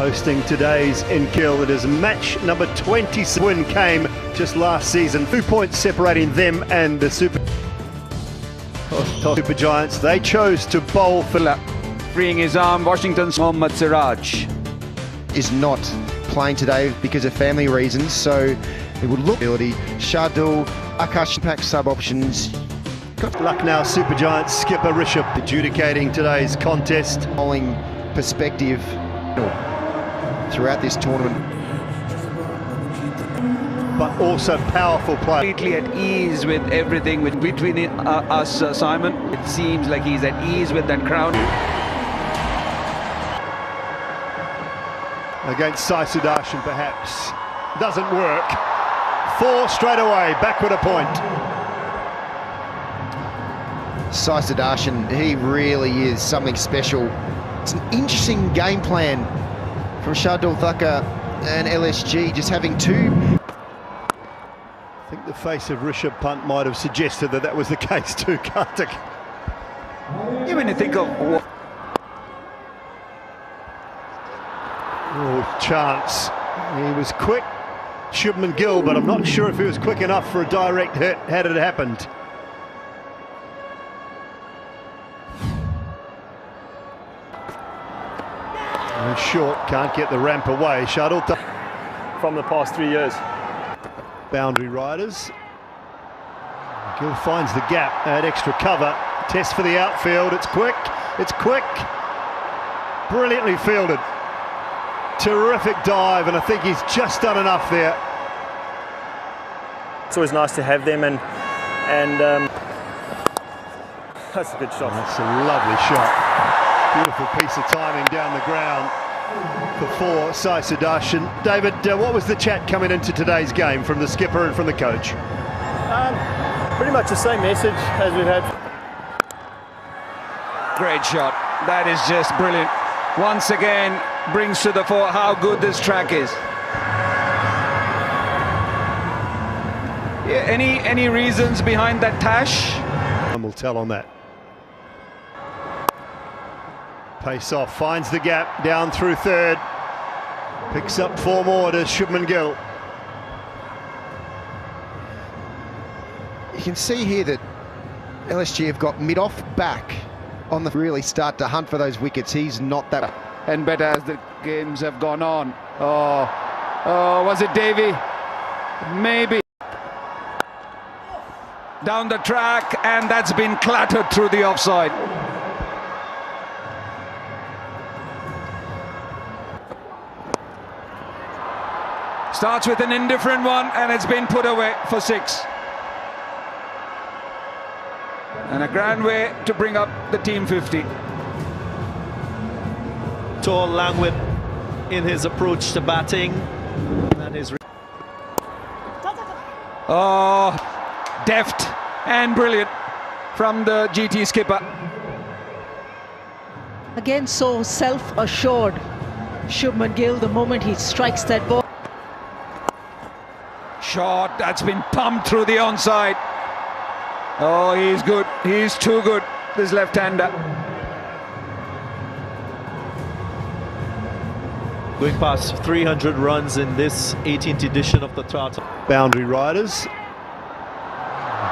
hosting today's in Kill. It is match number 20. Win came just last season. 2 points separating them and the Super Giants. They chose to bowl for freeing his arm. Washington's Mohammad Siraj is not playing today because of family reasons, so it would look ability. Shardul, Akash pack sub options. Lucknow Super Giants skipper Rishabh adjudicating today's contest. Bowling perspective throughout this tournament, but also powerful play. Completely at ease with everything between us, Simon. It seems like he's at ease with that crowd. Against Sai Sudarshan, perhaps. Doesn't work. 4 straight away, backward a point. Sai Sudarshan, he really is something special. It's an interesting game plan from Shardul Thakur and LSG, just having two. I think the face of Rishabh Pant might have suggested that that was the case too, Kartik. Yeah, when you think of chance. He was quick, Shubman Gill, but I'm not sure if he was quick enough for a direct hit had it happened. And short, can't get the ramp away. Shardul from the past 3 years. Boundary riders. Gill finds the gap, add extra cover. Test for the outfield. It's quick. It's quick. Brilliantly fielded. Terrific dive, and I think he's just done enough there. It's always nice to have them, and that's a good shot. That's a lovely shot. Beautiful piece of timing down the ground for Sai Sudarshan. David, what was the chat coming into today's game from the skipper and from the coach? Pretty much the same message as we've had. great shot. That is just brilliant. Once again, brings to the fore how good this track is. Yeah, any reasons behind that tash? And we'll tell on that. Pace off, finds the gap, down through third. Picks up 4 more to Shubman Gill. You can see here that LSG have got mid-off back on the really start to hunt for those wickets. He's not that. And better as the games have gone on. Oh, was it Davey? Maybe. Down the track, and that's been clattered through the offside. Starts with an indifferent one, and it's been put away for 6. And a grand way to bring up the team 50. Tall, languid in his approach to batting. And his deft and brilliant from the GT skipper. Again, so self-assured, Shubman Gill, the moment he strikes that ball. Shot that's been pumped through the onside. Oh, he's good. He's too good, this left-hander. going past 300 runs in this 18th edition of the Tata. Boundary riders.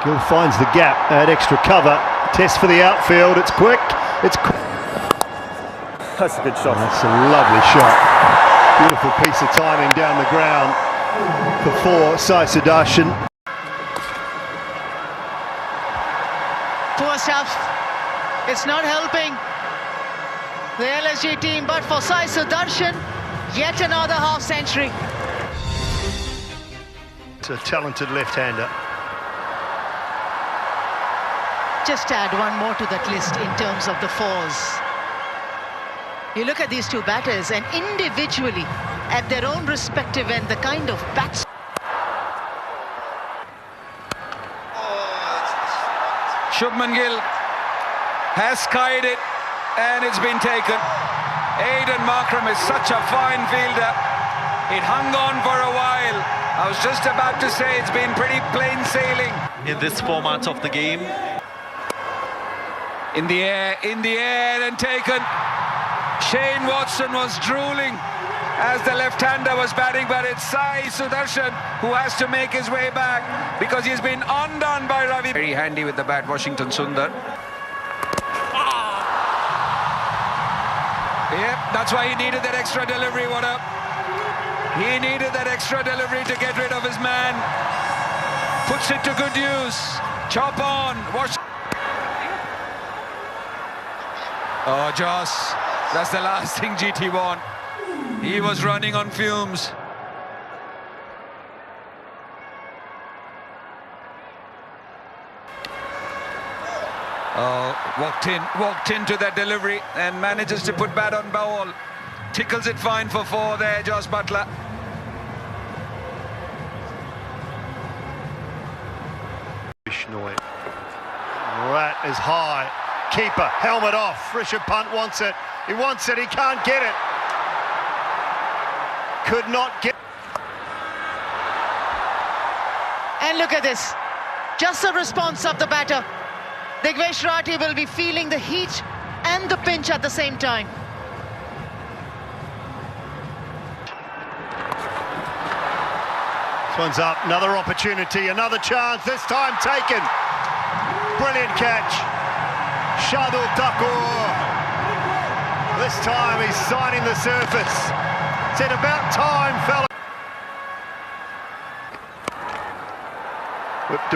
Gill finds the gap, add extra cover. Test for the outfield. It's quick. It's That's a good shot. That's a lovely shot. Beautiful piece of timing down the ground for Sai Sudarshan. Poor stuff. It's not helping the LSG team, but for Sai Sudarshan, yet another half-century. It's a talented left-hander. Just add one more to that list in terms of the 4s. You look at these two batters, and individually, at their own respective end, the kind of bats. Shubman Gill has skied it, and it's been taken. Aidan Markram is such a fine fielder. It hung on for a while. I was just about to say it's been pretty plain sailing. In this format of the game. In the air, and taken. Shane Watson was drooling as the left-hander was batting, but it's Sai Sudarshan who has to make his way back because he's been undone by Ravi. Very handy with the bat, Washington Sundar. Yep, that's why he needed that extra delivery. What up? He needed that extra delivery to get rid of his man. Puts it to good use. Chop on. Oh, Joss, that's the last thing GT want. He was running on fumes. Walked into that delivery and manages to put bat on ball. Tickles it fine for 4 there, Joss Buttler. Bishnoi. That is high. Keeper, helmet off. Rishabh Pant wants it. He wants it, he can't get it. Could not get. And look at this. Just the response of the batter. Digvesh Rathi will be feeling the heat and the pinch at the same time. This one's up, another opportunity, another chance, this time taken. Brilliant catch. Shardul Thakur. This time he's signing the surface. It's at about time, fella. Whipped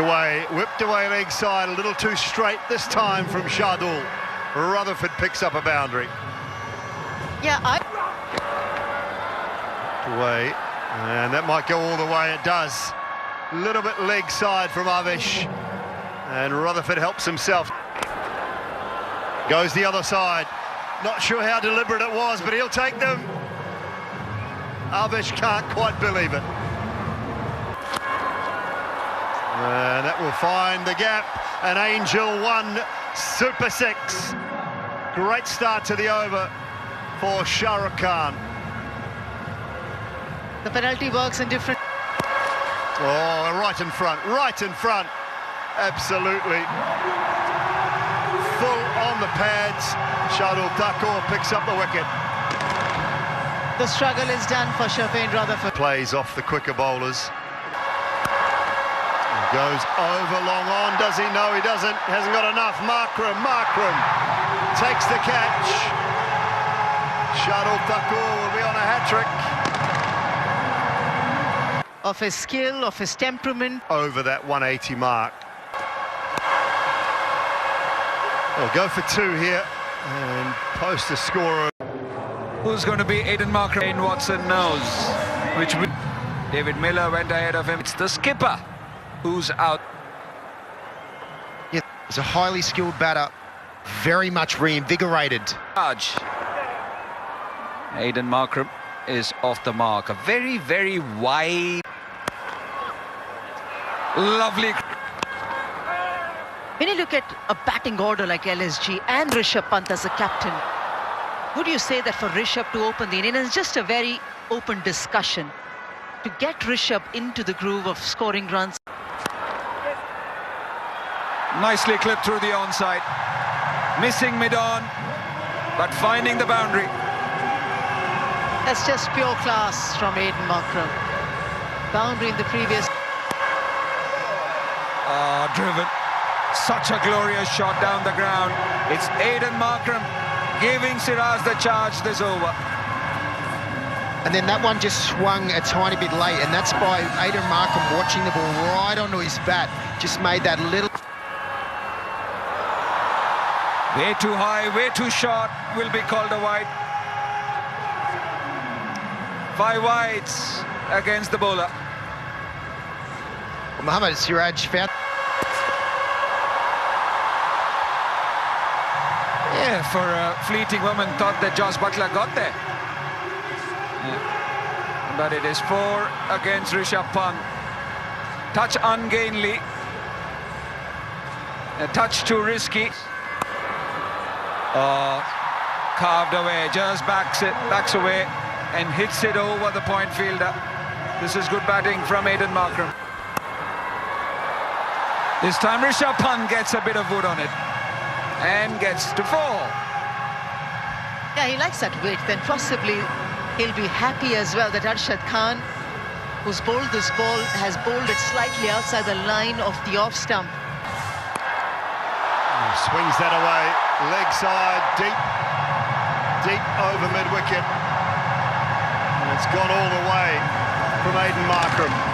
away leg side, a little too straight this time from Shardul. Rutherford picks up a boundary. Yeah, Away, and that might go all the way, it does. A little bit leg side from Avish, and Rutherford helps himself. Goes the other side. Not sure how deliberate it was, but he'll take them. Avish can't quite believe it. And that will find the gap. An Angel 1, Super 6. Great start to the over for Shah Rukh Khan. the penalty works in different... Oh, right in front, right in front. Absolutely. Full on the pads. Shardul Thakur picks up the wicket. The struggle is done for Shafeen Rutherford. Plays off the quicker bowlers. Goes over long on. Does he? No, he doesn't. Hasn't got enough. Markram takes the catch. Shardul Thakur will be on a hat-trick. Of his skill, of his temperament. Over that 180 mark. They'll go for 2 here and post a scorer. Who's going to be Aiden Markram? Kane Watson knows. David Miller went ahead of him. It's the skipper who's out. Yeah, he's a highly skilled batter, very much reinvigorated. Aiden Markram is off the mark. A very, very wide, lovely. When you look at a batting order like LSG and Rishabh Pant as a captain, would you say that for Rishabh to open the inning, it's just a very open discussion to get Rishabh into the groove of scoring runs? Nicely clipped through the onside. Missing mid-on, but finding the boundary. That's just pure class from Aiden Markram. Boundary in the previous... Driven. Such a glorious shot down the ground. It's Aiden Markram giving Siraj the charge this over. And then that one just swung a tiny bit late, and that's by Aiden Markram watching the ball right onto his bat. Just made that little... Way too high, way too short, will be called a wide. 5 wides against the bowler. Mohammad Siraj found... Yeah, for a fleeting moment, thought that Joss Buttler got there. Yeah. But it is 4 against Rishabh Pant. Touch ungainly. A touch too risky. Carved away, just backs away and hits it over the point fielder. This is good batting from Aiden Markram. This time Rishabh Pant gets a bit of wood on it and gets to 4. Yeah, he likes that width, and possibly He'll be happy as well that Arshad Khan, who's bowled this ball, has bowled it slightly outside the line of the off stump. Swings that away, leg side, deep over mid-wicket. And it's gone all the way from Aiden Markram.